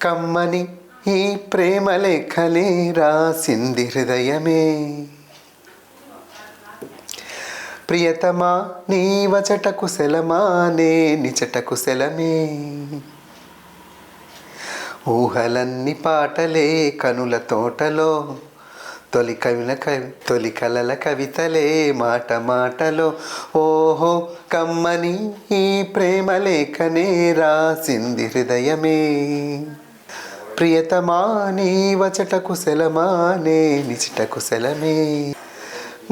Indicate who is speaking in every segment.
Speaker 1: కమ్మని ఈ ప్రేమ లేఖలే రాసింది హృదయమే. ప్రియతమా నీ వచట కుశలమా నే నిచట కుశలమే. ఊహలన్నీ పాటలే కనుల తోటలో, తొలి కలల కవితలే మాట మాటలో. ఓహో కమ్మని ఈ ప్రేమ లేఖనే రాసింది హృదయమే. ప్రియతమా నీ వచట కుశలమా నే నిచట కుశలమే.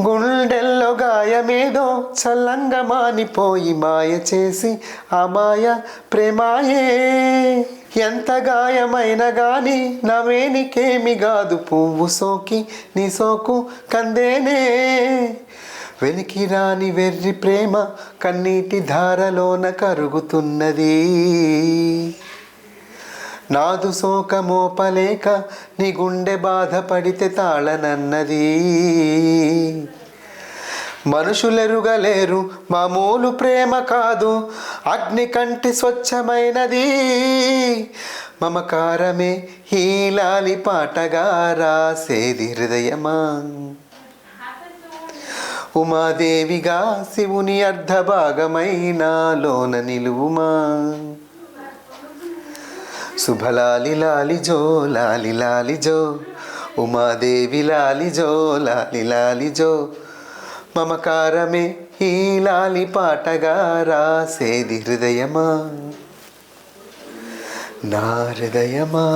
Speaker 1: గుండెల్లో గాయమేదో చల్లంగా మానిపోయి మాయ చేసి ఆ మాయ ప్రేమాయే. ఎంత గాయమైన గాని నవేనికేమి కాదు, పువ్వు సోకి నీ సోకు కందేనే. వెలికి రాని వెర్రి ప్రేమ కన్నీటి ధారలోన కరుగుతున్నది. నాదు సోక మోపలేక నీ గుండె బాధపడితే తాళనన్నది. మనుషులెరుగలేరు మామూలు ప్రేమ కాదు, అగ్ని కంటి స్వచ్ఛమైనది. మమకారమే ఈ లాలి పాటగా రాసేది హృదయమా. ఉమాదేవిగా శివుని అర్ధభాగమైన లోన నిలువుమా. శుభలాలి లాలి జో లాలి లాలి జో, ఉమాదేవి లాలి జో లాలి లాలి జో. మమకారమే ఈ లాలి పాటగా రాసేది హృదయమా, నా హృదయమా.